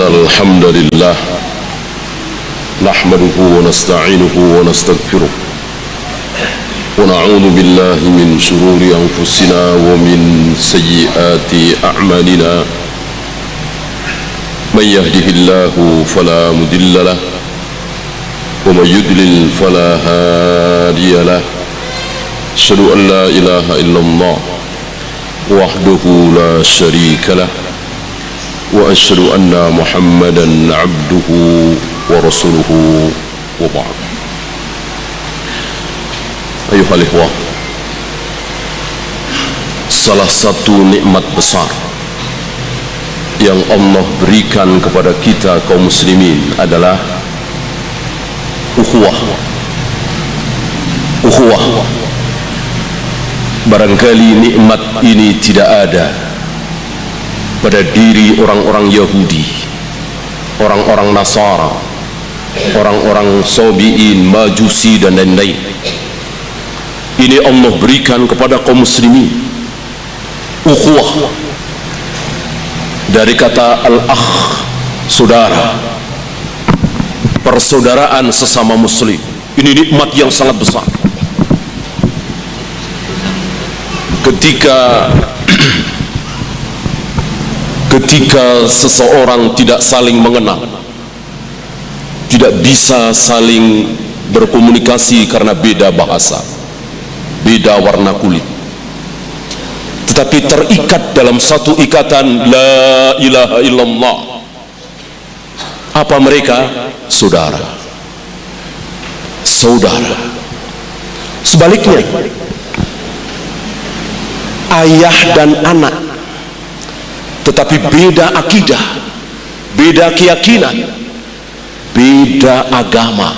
الحمد لله نحمده ونستعينه ونستغفره ونعوذ بالله من شرور أنفسنا ومن سيئات أعمالنا من يهده الله فلا مضل له ومن يضلل فلا هادي له أشهد أن لا إله إلا الله وحده لا شريك له وأشهد أن محمدا عبده ورسوله وبعد. أيها الإخوة, salah satu nikmat besar yang Allah berikan kepada kita kaum muslimin adalah ukhuwah. Barangkali nikmat ini tidak ada pada diri orang-orang Yahudi, orang-orang Nasara, orang-orang Sabi'in, Majusi dan lain-lain. Ini Allah berikan kepada kaum muslimin. Ukhuwah dari kata al-akh, saudara, persaudaraan sesama muslim. Ini nikmat yang sangat besar. Ketika seseorang tidak saling mengenal, tidak bisa saling berkomunikasi karena beda bahasa, beda warna kulit, tetapi terikat dalam satu ikatan la ilaha illallah. Apa mereka? Saudara. Sebaliknya, ayah dan anak, tetapi beda akidah, beda keyakinan, beda agama,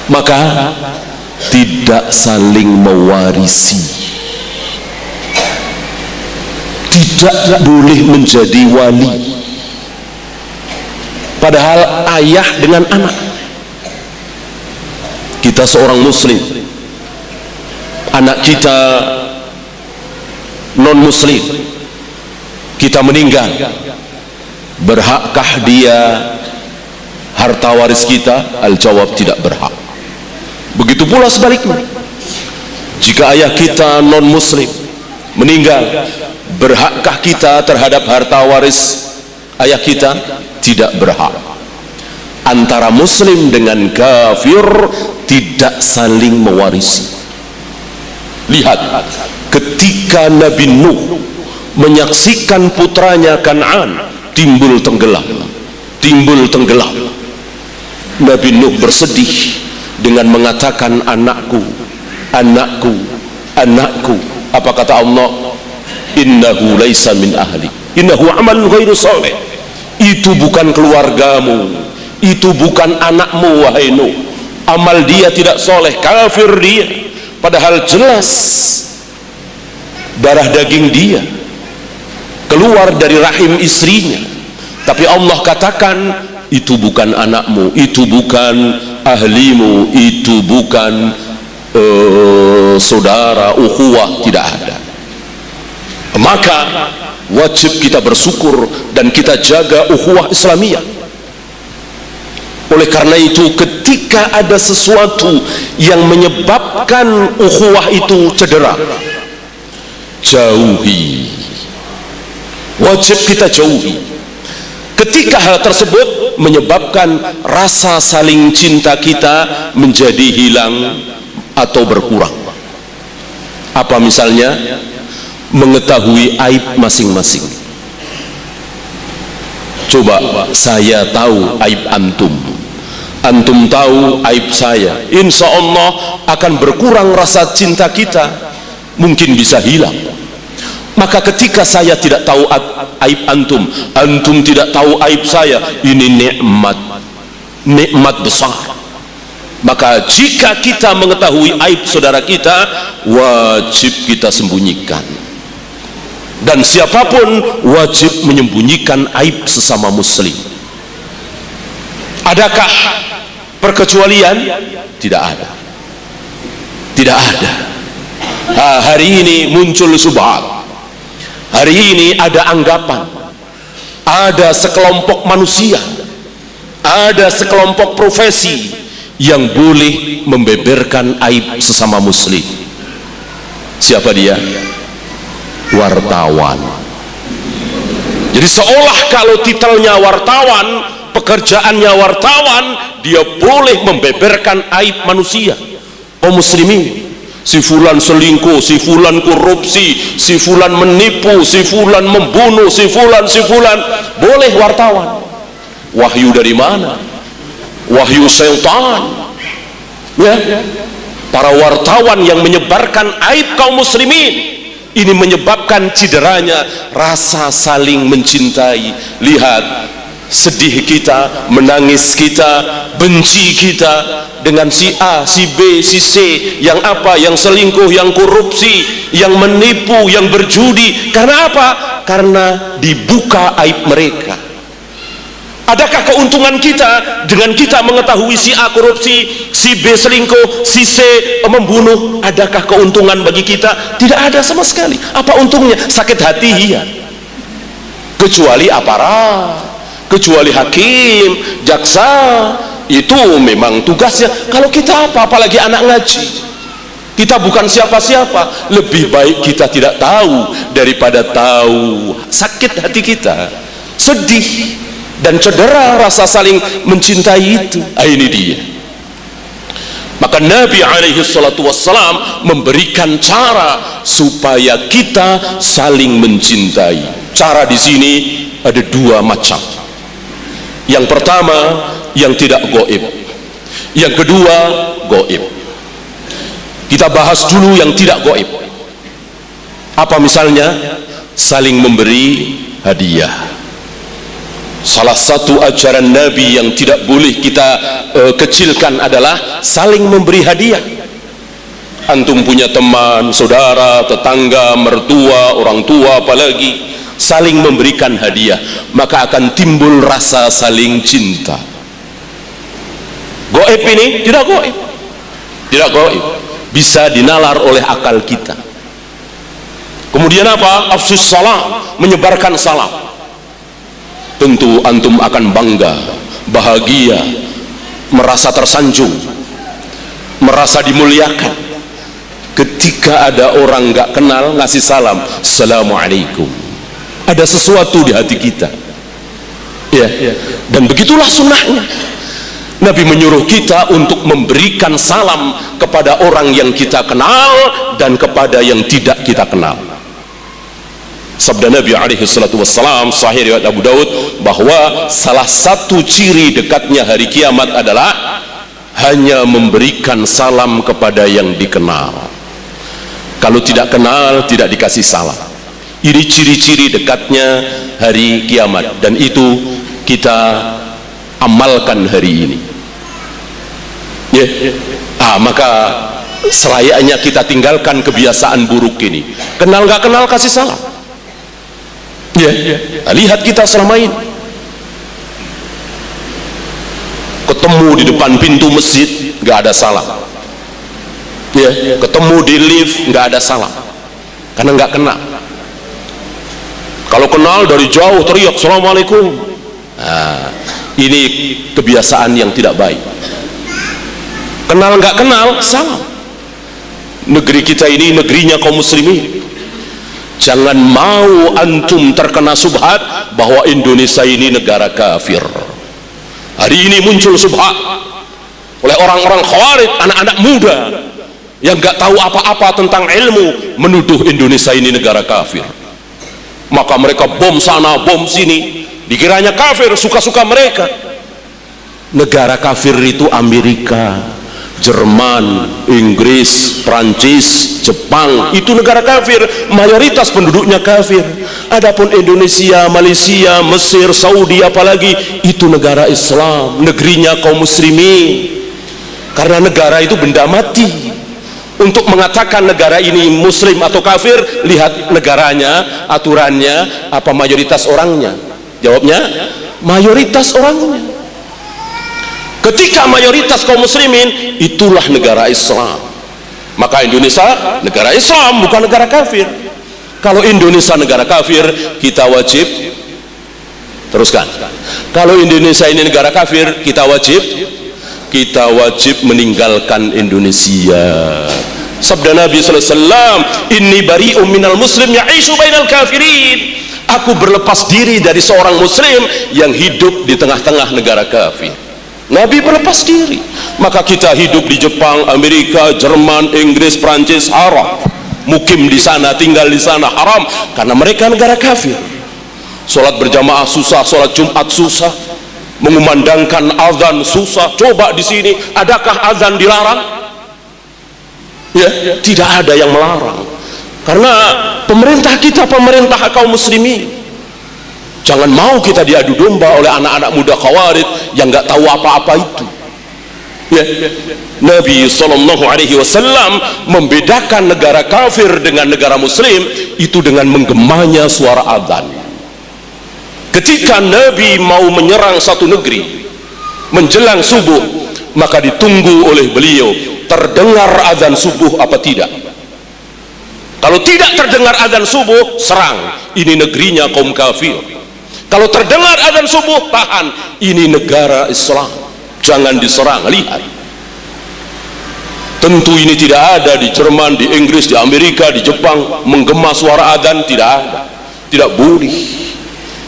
maka tidak saling mewarisi, tidak boleh menjadi wali. Padahal ayah dengan anak. Kita seorang muslim, anak kita non muslim, kita meninggal, berhakkah dia harta waris kita? Al-jawab, tidak berhak. Begitu pula sebaliknya, jika ayah kita non muslim meninggal, berhakkah kita terhadap harta waris ayah kita? Tidak berhak. Antara muslim dengan kafir tidak saling mewarisi. Lihat, ketika Nabi Nuh menyaksikan putranya Kan'an timbul tenggelam, Nabi Nuh bersedih dengan mengatakan, anakku. Apa kata Allah? Innahu laisa min ahli, innahu amalun ghairu salih. Itu bukan keluargamu, itu bukan anakmu, wahai Nuh. Amal dia tidak soleh, kafir dia. Padahal jelas darah daging dia keluar dari rahim istrinya, tapi Allah katakan itu bukan anakmu, itu bukan ahlimu, itu bukan saudara, ukhuwah, tidak ada. Maka wajib kita bersyukur dan kita jaga ukhuwah Islamiyah. Oleh karena itu, ketika ada sesuatu yang menyebabkan ukhuwah itu cedera, jauhi. Wajib kita jauhi. Ketika hal tersebut menyebabkan rasa saling cinta kita menjadi hilang atau berkurang. Apa misalnya? Mengetahui aib masing-masing. Coba saya tahu aib antum, antum tahu aib saya, insya Allah akan berkurang rasa cinta kita, mungkin bisa hilang. Maka ketika saya tidak tahu aib antum, antum tidak tahu aib saya, ini nikmat besar. Maka jika kita mengetahui aib saudara kita, wajib kita sembunyikan. Dan siapapun wajib menyembunyikan aib sesama muslim. Adakah perkecualian? Tidak ada. Hari ini muncul subhat, hari ini ada anggapan ada sekelompok manusia, ada sekelompok profesi yang boleh membeberkan aib sesama muslim. Siapa dia? Wartawan. Jadi seolah kalau titelnya wartawan, pekerjaannya wartawan, dia boleh membeberkan aib manusia, kaum muslimin. Si fulan selingkuh, si fulan korupsi, si fulan menipu, si fulan membunuh, si fulan, boleh wartawan. Wahyu dari mana? Wahyu syaitan. Ya, para wartawan yang menyebarkan aib kaum muslimin, ini menyebabkan cideranya rasa saling mencintai. Lihat, sedih kita, menangis kita, benci kita dengan si A, si B, si C, yang apa, yang selingkuh, yang korupsi, yang menipu, yang berjudi. Karena apa? Karena dibuka aib mereka. Adakah keuntungan kita dengan kita mengetahui si A korupsi, si B selingkuh, si C membunuh? Adakah keuntungan bagi kita? Tidak ada sama sekali. Apa untungnya? Sakit hati, iya. Kecuali aparat, kecuali hakim, jaksa, itu memang tugasnya. Kalau kita apa, apalagi anak ngaji, kita bukan siapa-siapa. Lebih baik kita tidak tahu daripada tahu. Sakit hati kita, sedih dan cedera rasa saling mencintai itu. Ini dia. Maka Nabi alaihi salatu wassalam memberikan cara supaya kita saling mencintai. Cara di sini ada dua macam. Yang pertama, yang tidak gaib. Yang kedua, gaib. Kita bahas dulu yang tidak gaib. Apa misalnya? Saling memberi hadiah. Salah satu ajaran Nabi yang tidak boleh kita kecilkan adalah saling memberi hadiah. Antum punya teman, saudara, tetangga, mertua, orang tua, apalagi saling memberikan hadiah, maka akan timbul rasa saling cinta. Gaib ini tidak gaib, tidak gaib, bisa dinalar oleh akal kita. Kemudian apa? Afsus salam, menyebarkan salam. Tentu antum akan bangga, bahagia, merasa tersanjung, merasa dimuliakan ketika ada orang nggak kenal ngasih salam, assalamualaikum. Ada sesuatu di hati kita, ya. Dan begitulah sunnahnya. Nabi menyuruh kita untuk memberikan salam kepada orang yang kita kenal dan kepada yang tidak kita kenal. Sabda Nabi alaihi salatu wassalam sahih riwayat Abu Daud, bahwa salah satu ciri dekatnya hari kiamat adalah hanya memberikan salam kepada yang dikenal. Kalau tidak kenal, tidak dikasih salam. Ini ciri-ciri dekatnya hari kiamat, dan itu kita amalkan hari ini, ya. Maka selayaknya kita tinggalkan kebiasaan buruk ini. Kenal nggak kenal, kasih salam, ya. Lihat kita selama ini ketemu di depan pintu masjid nggak ada salam, ya. Ketemu di lift nggak ada salam, karena nggak kenal. Kalau kenal dari jauh teriak assalamualaikum. Ini kebiasaan yang tidak baik. Kenal nggak kenal, salam. Negeri kita ini negerinya kaum muslimin. Jangan mau antum terkena subhat bahwa Indonesia ini negara kafir. Hari ini muncul subhat oleh orang-orang khawarij, anak-anak muda yang nggak tahu apa-apa tentang ilmu, menuduh Indonesia ini negara kafir. Maka mereka bom sana, bom sini, dikiranya kafir, suka-suka mereka. Negara kafir itu Amerika, Jerman, Inggris, Prancis, Jepang, itu negara kafir, mayoritas penduduknya kafir. Adapun Indonesia, Malaysia, Mesir, Saudi, apalagi itu negara Islam, negerinya kaum muslimin. Karena negara itu benda mati. Untuk mengatakan negara ini muslim atau kafir, lihat negaranya, aturannya, apa mayoritas orangnya. Jawabnya, mayoritas orangnya. Ketika mayoritas kaum muslimin, itulah negara Islam. Maka Indonesia negara Islam, bukan negara kafir. Kalau Indonesia negara kafir, kita wajib Teruskan. Kalau Indonesia ini negara kafir, kita wajib meninggalkan Indonesia. Sabda Nabi sallallahu alaihi wasallam, "Inni bari'um minal muslim ya'ishu bainal kafirin." Aku berlepas diri dari seorang muslim yang hidup di tengah-tengah negara kafir. Nabi berlepas diri. Maka kita hidup di Jepang, Amerika, Jerman, Inggris, Prancis, haram. Mukim di sana, tinggal di sana haram karena mereka negara kafir. Sholat berjamaah susah, sholat Jumat susah, mengumandangkan azan susah. Coba di sini, adakah azan dilarang? Ya, tidak ada yang melarang. Karena pemerintah kita pemerintah kaum muslimin. Jangan mau kita diadu domba oleh anak-anak muda khawarij yang nggak tahu apa-apa itu. Ya. Nabi SAW membedakan negara kafir dengan negara muslim itu dengan menggemanya suara azan. Ketika Nabi mau menyerang satu negeri menjelang subuh, maka ditunggu oleh beliau terdengar azan subuh apa tidak. Kalau tidak terdengar azan subuh, serang, ini negerinya kaum kafir. Kalau terdengar azan subuh, tahan, ini negara Islam, jangan diserang. Lihat, tentu ini tidak ada di Jerman, di Inggris, di Amerika, di Jepang menggema suara azan, tidak ada, tidak boleh.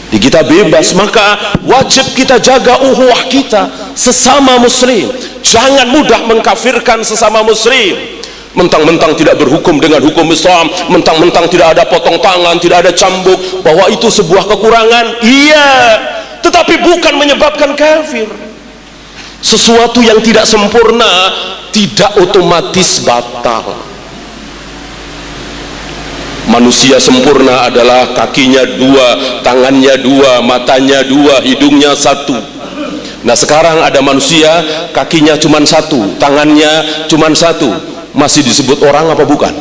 Di kita bebas, maka wajib kita jaga ukhuwah kita sesama muslim. Jangan mudah mengkafirkan sesama muslim. Mentang-mentang tidak berhukum dengan hukum Islam, mentang-mentang tidak ada potong tangan, tidak ada cambuk, bahwa itu sebuah kekurangan, iya, tetapi bukan menyebabkan kafir. Sesuatu yang tidak sempurna tidak otomatis batal. Manusia sempurna adalah kakinya dua, tangannya dua, matanya dua, hidungnya satu. Nah sekarang ada manusia kakinya cuma satu, tangannya cuma satu, masih disebut orang apa bukan?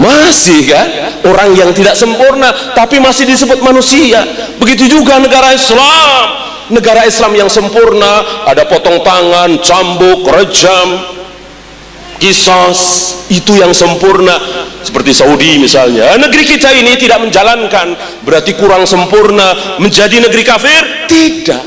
Masih kan? Orang yang tidak sempurna tapi masih disebut manusia. Begitu juga negara Islam. Negara Islam yang sempurna ada potong tangan, cambuk, rejam, kisos, itu yang sempurna. Seperti Saudi misalnya, negeri kita ini tidak menjalankan, berarti kurang sempurna, menjadi negeri kafir? Tidak,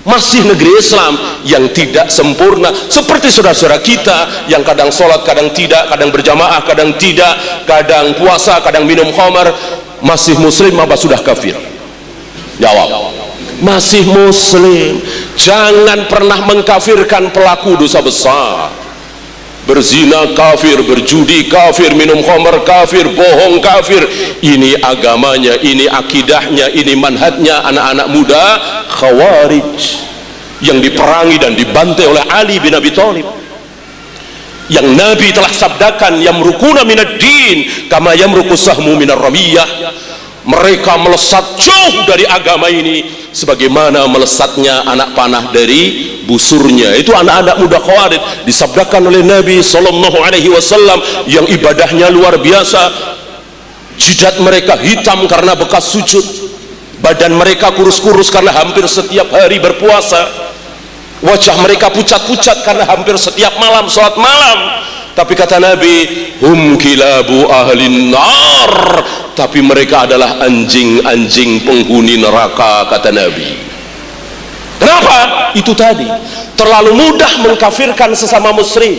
masih negeri Islam yang tidak sempurna. Seperti saudara-saudara kita yang kadang sholat, kadang tidak, kadang berjamaah, kadang tidak, kadang puasa, kadang minum khamar. Masih muslim apa sudah kafir? Jawab, masih muslim. Jangan pernah mengkafirkan pelaku dosa besar. Berzina kafir, berjudi kafir, minum khamar kafir, bohong kafir. Ini agamanya, ini akidahnya, ini manhajnya anak-anak muda khawarij yang diperangi dan dibantai oleh Ali bin Abi Thalib, yang Nabi telah sabdakan, yamrukuna minad din kama yamrukus sahmu minar ramiyah. Mereka melesat jauh dari agama ini sebagaimana melesatnya anak panah dari busurnya. Itu anak-anak muda khawarij disabdakan oleh Nabi SAW yang ibadahnya luar biasa. Jidat mereka hitam karena bekas sujud, badan mereka kurus-kurus karena hampir setiap hari berpuasa, wajah mereka pucat-pucat karena hampir setiap malam sholat malam. Tapi kata Nabi, hum kilabu ahlin nar, tapi mereka adalah anjing-anjing penghuni neraka, kata Nabi. Kenapa? Itu tadi, terlalu mudah mengkafirkan sesama muslim.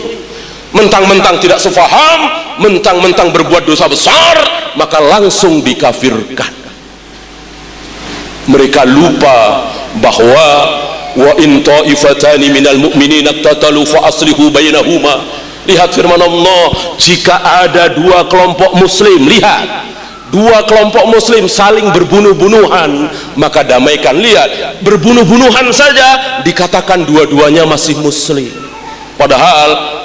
Mentang-mentang tidak sefaham, mentang-mentang berbuat dosa besar, maka langsung dikafirkan. Mereka lupa bahwa wa in ta'ifatani minal mu'minina iqtatalu fa aslihu bainahuma. Lihat firman Allah, jika ada dua kelompok muslim, lihat, dua kelompok muslim saling berbunuh-bunuhan, maka damaikan. Lihat, berbunuh-bunuhan saja dikatakan dua-duanya masih muslim. Padahal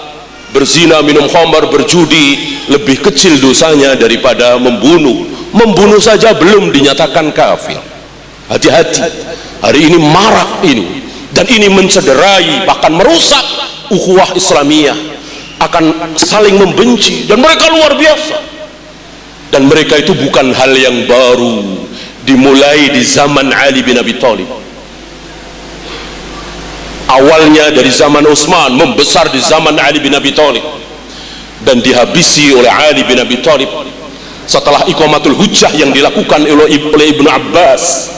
berzina, minum khamar, berjudi lebih kecil dosanya daripada membunuh. Membunuh saja belum dinyatakan kafir. Hati-hati, hari ini marak ini, dan ini mencederai bahkan merusak ukhuwah Islamiyah. Akan saling membenci, dan mereka luar biasa. Dan mereka itu bukan hal yang baru, dimulai di zaman Ali bin Abi Thalib. Awalnya dari zaman Utsman, membesar di zaman Ali bin Abi Thalib, dan dihabisi oleh Ali bin Abi Thalib setelah iqamatul hujjah yang dilakukan oleh Ibnu Abbas.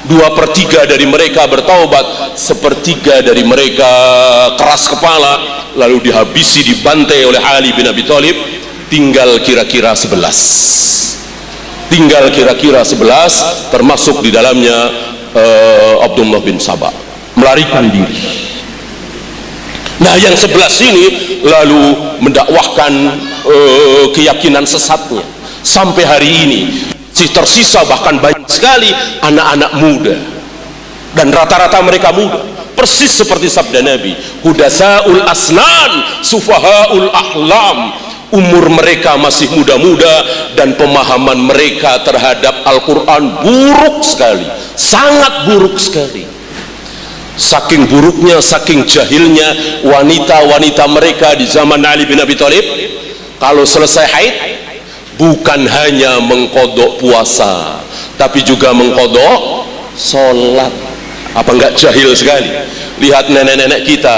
2/3 dari mereka bertaubat, 1/3 dari mereka keras kepala lalu dihabisi, dibantai oleh Ali bin Abi Thalib. Tinggal kira-kira 11 termasuk di dalamnya Abdullah bin Sabah melarikan diri. Nah, yang 11 ini lalu mendakwahkan keyakinan sesatnya sampai hari ini. Si tersisa bahkan banyak sekali anak-anak muda, dan rata-rata mereka muda, persis seperti sabda Nabi, hudatsaul asnan sufahaul ahlam. Umur mereka masih muda-muda dan pemahaman mereka terhadap Al-Quran buruk sekali, sangat buruk sekali. Saking buruknya, saking jahilnya wanita-wanita mereka di zaman Ali bin Abi Thalib, kalau selesai haid bukan hanya mengkodok puasa, tapi juga mengkodok sholat. Apa enggak jahil sekali? Lihat nenek-nenek kita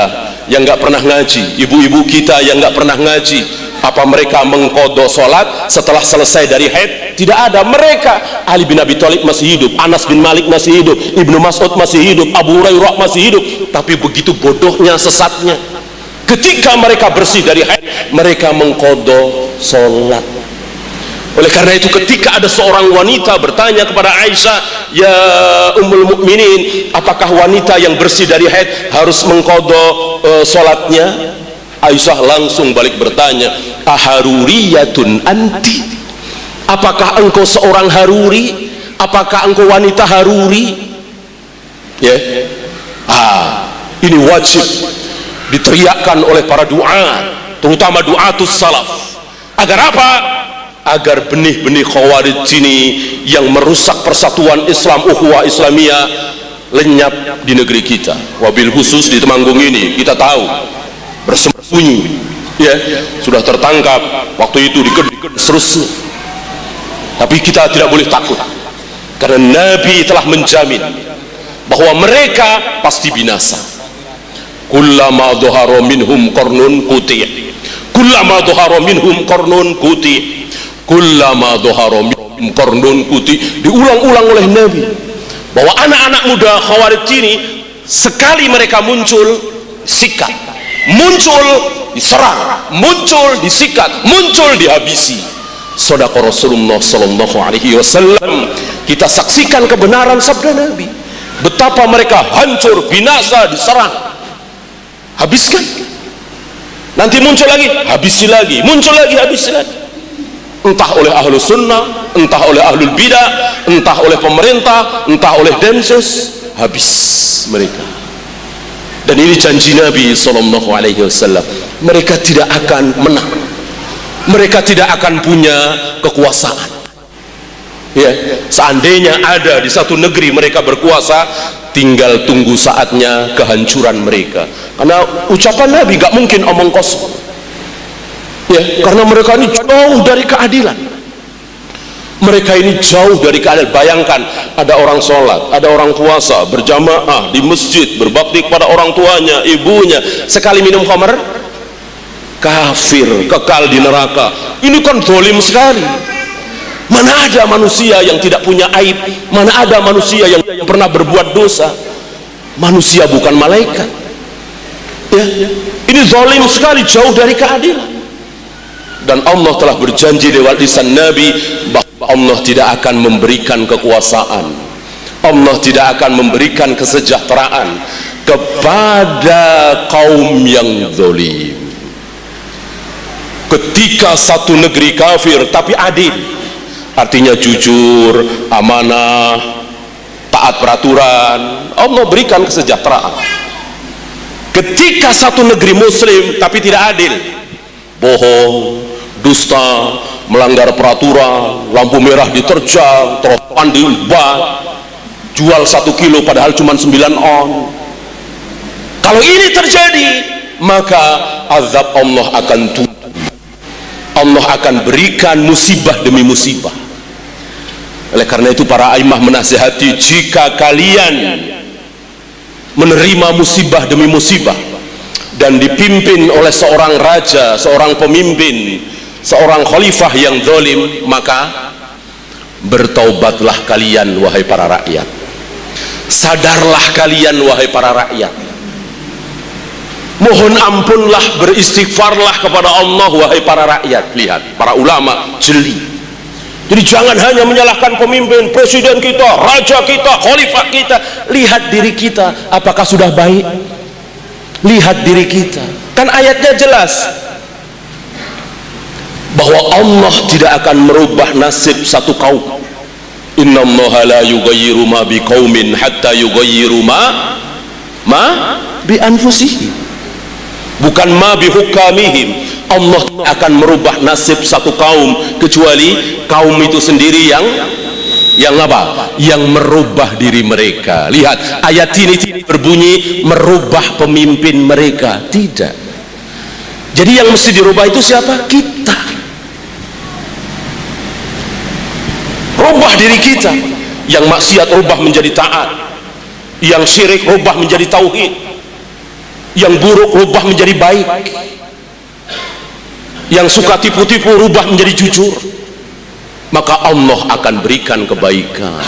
yang enggak pernah ngaji, ibu-ibu kita yang enggak pernah ngaji, apa mereka mengkodok sholat setelah selesai dari haid? Tidak ada. Mereka, Ali bin Abi Thalib masih hidup, Anas bin Malik masih hidup, Ibnu Mas'ud masih hidup, Abu Hurairah masih hidup, tapi begitu bodohnya, sesatnya, ketika mereka bersih dari haid, mereka mengkodok sholat. Oleh karena itu, ketika ada seorang wanita bertanya kepada Aisyah, ya Ummul Mukminin, apakah wanita yang bersih dari haid harus mengkodok sholatnya? Aisyah langsung balik bertanya, aharuriyatun anti? Apakah engkau seorang haruri? Apakah engkau wanita haruri? Ya, ini wajib diteriakkan oleh para du'a, terutama du'atus salaf. Agar apa? Agar benih-benih khawarij ini yang merusak persatuan Islam, ukhuwah Islamiyah, lenyap di negeri kita. Wabil khusus di Temanggung ini, kita tahu bersembunyi, ya, sudah tertangkap waktu itu, dikedek seterusnya. Tapi kita tidak boleh takut, karena Nabi telah menjamin bahwa mereka pasti binasa. Kullama dhahara minhum qarnun quti', kullama dhahara minhum qarnun quti', kullama dhahara minhum qarnun quti'. Diulang-ulang oleh Nabi bahwa anak-anak muda Khawarij ini sekali mereka muncul, sikat, muncul diserang, muncul disikat, muncul dihabisi. Shadaqa Rasulullah sallallahu alaihi wasallam. Kita saksikan kebenaran sabda Nabi, betapa mereka hancur, binasa, diserang, habiskan. Nanti muncul lagi, habisi lagi, muncul lagi, habisi lagi. Entah oleh ahlu sunnah, entah oleh ahlul bidah, entah oleh pemerintah, entah oleh densus, habis mereka. Dan ini janji Nabi sallallahu alaihi wasallam, mereka tidak akan menang, mereka tidak akan punya kekuasaan. Ya, seandainya ada di satu negeri mereka berkuasa, tinggal tunggu saatnya kehancuran mereka. Karena ucapan Nabi gak mungkin omong kosong. Ya, karena mereka ini jauh dari keadilan. Mereka ini jauh dari keadilan. Bayangkan, ada orang sholat, ada orang puasa, berjamaah di masjid, berbakti kepada orang tuanya, ibunya, sekali minum khamar, kafir, kekal di neraka. Ini kan zalim sekali. Mana ada manusia yang tidak punya aib? Mana ada manusia yang pernah berbuat dosa? Manusia bukan malaikat. Ya, ini zalim sekali, jauh dari keadilan. Dan Allah telah berjanji lewat lisan Nabi bahwa Allah tidak akan memberikan kekuasaan, Allah tidak akan memberikan kesejahteraan kepada kaum yang zalim. Ketika satu negeri kafir tapi adil, artinya jujur, amanah, taat peraturan, Allah berikan kesejahteraan. Ketika satu negeri muslim tapi tidak adil, bohong, dusta, melanggar peraturan, lampu merah diterjang, trotoar diubah, jual 1 kilo padahal cuma 9 on. Kalau ini terjadi, maka azab Allah akan turun. Allah akan berikan musibah demi musibah. Oleh karena itu para aimah menasihati, jika kalian menerima musibah demi musibah dan dipimpin oleh seorang raja, seorang pemimpin, seorang khalifah yang zalim, maka bertaubatlah kalian wahai para rakyat. Sadarlah kalian wahai para rakyat, mohon ampunlah, beristighfarlah kepada Allah wahai para rakyat. Lihat, para ulama jeli. Jadi jangan hanya menyalahkan pemimpin, presiden kita, raja kita, khalifah kita. Lihat diri kita, apakah sudah baik? Lihat diri kita. Kan ayatnya jelas bahwa Allah tidak akan merubah nasib satu kaum. Innallaha la yughayyiru ma biqaumin hatta yughayyiru ma bi anfusihim. Bukan ma bi hukamihim. Allah akan merubah nasib satu kaum kecuali kaum itu sendiri yang apa? Yang merubah diri mereka. Lihat, ayat ini tidak berbunyi merubah pemimpin mereka, tidak. Jadi yang mesti dirubah itu siapa? Kita. Rubah diri kita. Yang maksiat rubah menjadi taat, yang syirik rubah menjadi tauhid, yang buruk rubah menjadi baik, yang suka tipu-tipu rubah menjadi jujur. Maka Allah akan berikan kebaikan.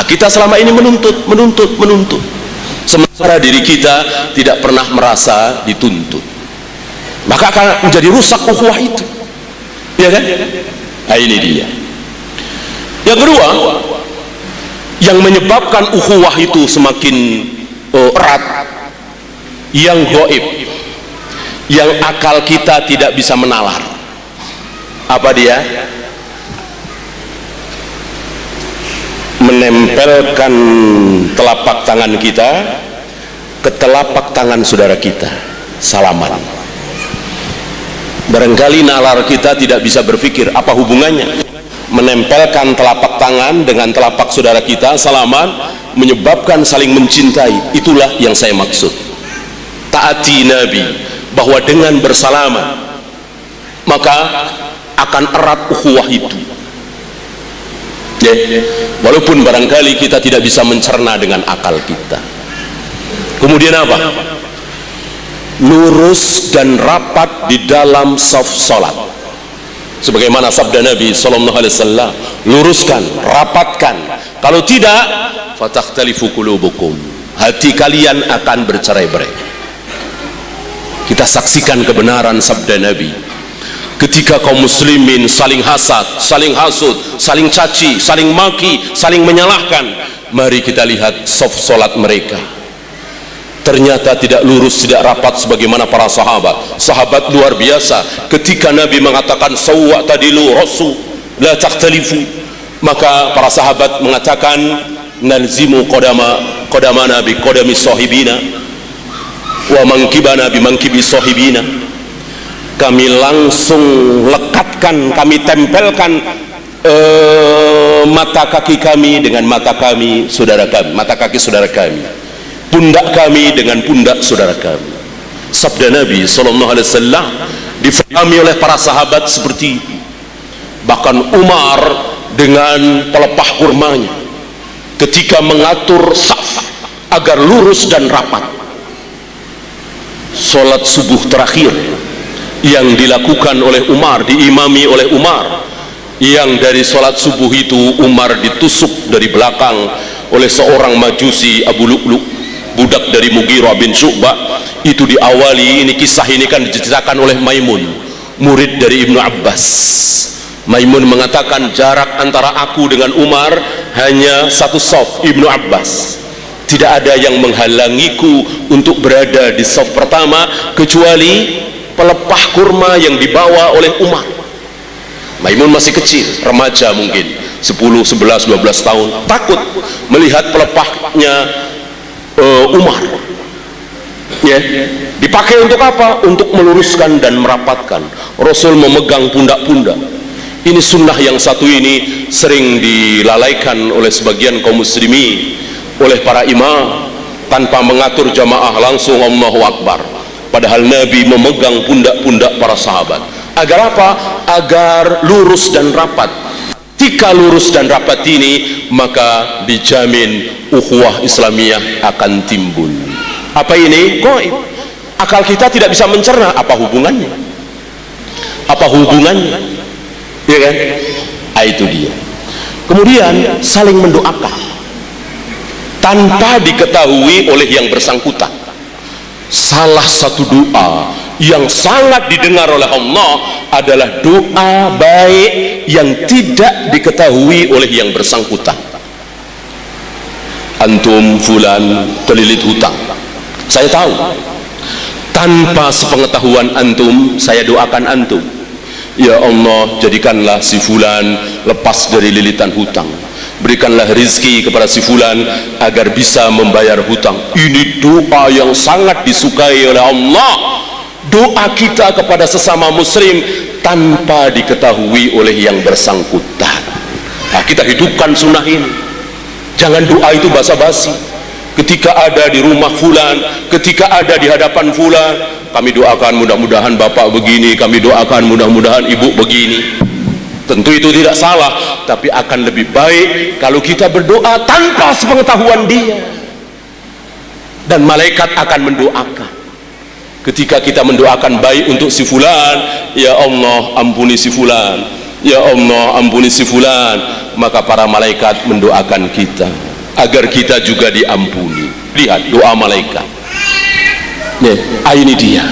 Kita selama ini menuntut, sementara diri kita tidak pernah merasa dituntut. Maka akan menjadi rusak ukhuwah itu, ya kan? Ini dia. Yang kedua, yang menyebabkan ukhuwah itu semakin erat, yang gaib, yang akal kita tidak bisa menalar. Apa dia? Menempelkan telapak tangan kita ke telapak tangan saudara kita, salaman. Barangkali nalar kita tidak bisa berpikir apa hubungannya menempelkan telapak tangan dengan telapak saudara kita, salaman, menyebabkan saling mencintai. Itulah yang saya maksud. Taati Nabi, bahwa dengan bersalaman maka akan erat ukhuwah itu. Walaupun barangkali kita tidak bisa mencerna dengan akal kita. Kemudian apa? Lurus dan rapat di dalam shaf salat. Sebagaimana sabda Nabi sallallahu alaihi wasallam, luruskan, rapatkan. Kalau tidak, fatakhtalifu qulubukum. Hati kalian akan bercerai-berai. Kita saksikan kebenaran sabda Nabi. Ketika kaum muslimin saling hasad, saling hasud, saling caci, saling maki, saling menyalahkan, mari kita lihat shaf salat mereka. Ternyata tidak lurus, tidak rapat sebagaimana para sahabat. Sahabat luar biasa. Ketika Nabi mengatakan sawwa tadilu rasul la takhtalifu, maka para sahabat mengatakan nalzimu qadamana bi qadami sahibina wa mankibana bi mankibi sahibina. Kami langsung lekatkan, kami tempelkan mata kaki kami dengan mata kaki saudara kami, pundak kami dengan pundak saudara kami. Sabda Nabi sallallahu alaihi wasallam difahami oleh para sahabat seperti itu. Bahkan Umar dengan pelepah kurmanya ketika mengatur saf agar lurus dan rapat. Salat subuh terakhir yang dilakukan oleh Umar, diimami oleh Umar, yang dari salat subuh itu Umar ditusuk dari belakang oleh seorang majusi, Abu Lu'lu', budak dari Mughirah bin Syu'bah. Itu diawali, ini kisah ini kan diceritakan oleh Maimun, murid dari Ibnu Abbas. Maimun mengatakan jarak antara aku dengan Umar hanya satu shaf, Ibnu Abbas. Tidak ada yang menghalangiku untuk berada di shaf pertama kecuali pelepah kurma yang dibawa oleh Umar. Maimun masih kecil, remaja mungkin 10, 11, 12 tahun, takut melihat pelepahnya Umar. Dipakai untuk apa? Untuk meluruskan dan merapatkan. Rasul memegang pundak-pundak. Ini sunnah yang satu ini sering dilalaikan oleh sebagian kaum muslimin, oleh para imam, tanpa mengatur jamaah langsung Allahu Akbar. Padahal Nabi memegang pundak-pundak para sahabat. Agar apa? Agar lurus dan rapat. Jika lurus dan rapat ini, maka dijamin ukhuwah Islamiyah akan timbul. Apa ini? Gaib. Akal kita tidak bisa mencerna. Apa hubungannya? Apa hubungannya? Ya kan? Itu dia. Kemudian saling mendoakan. tanpa diketahui oleh yang bersangkutan. Salah satu doa yang sangat didengar oleh Allah adalah doa baik yang tidak diketahui oleh yang bersangkutan. Antum fulan terlilit hutang, saya tahu, tanpa sepengetahuan antum saya doakan antum, ya Allah, jadikanlah si fulan lepas dari lilitan hutang, berikanlah rizki kepada si fulan agar bisa membayar hutang. Ini doa yang sangat disukai oleh Allah, doa kita kepada sesama muslim tanpa diketahui oleh yang bersangkutan. Nah, kita hidupkan sunnah ini. Jangan doa itu basa-basi. Ketika ada di rumah fulan, ketika ada di hadapan fulan, kami doakan mudah-mudahan bapak begini, kami doakan mudah-mudahan ibu begini. Tentu itu tidak salah, tapi akan lebih baik kalau kita berdoa tanpa sepengetahuan dia, dan malaikat akan mendoakan. Ketika kita mendoakan baik untuk si fulan, ya Allah ampuni si fulan, ya Allah ampuni si fulan, maka para malaikat mendoakan kita agar kita juga diampuni. Lihat doa malaikat. Ini dia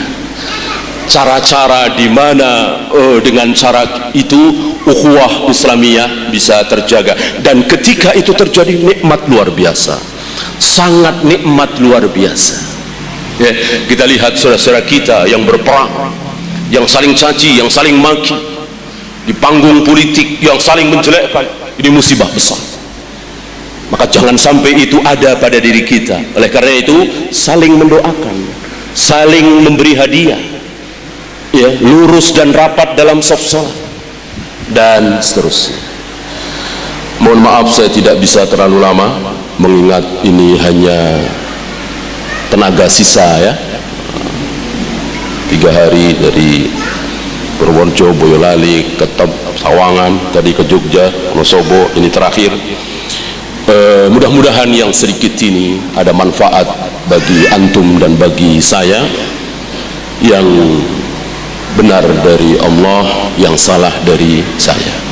cara-cara di mana dengan cara itu ukhuwah Islamiyah bisa terjaga. Dan ketika itu terjadi, nikmat luar biasa, sangat nikmat luar biasa. Kita lihat saudara-saudara kita yang berperang, yang saling caci, yang saling maki, di panggung politik yang saling menjelekkan. Ini musibah besar. Maka jangan sampai itu ada pada diri kita. Oleh karena itu, saling mendoakan, saling memberi hadiah, ya, lurus dan rapat dalam saf salat, dan seterusnya. Mohon maaf saya tidak bisa terlalu lama, mengingat ini hanya tenaga sisa, ya. 3 hari dari Purworejo, Boyolali, Ketep, Sawangan, tadi ke Jogja, Wonosobo, ini terakhir. Mudah-mudahan yang sedikit ini ada manfaat bagi antum dan bagi saya. Yang benar dari Allah, yang salah dari saya.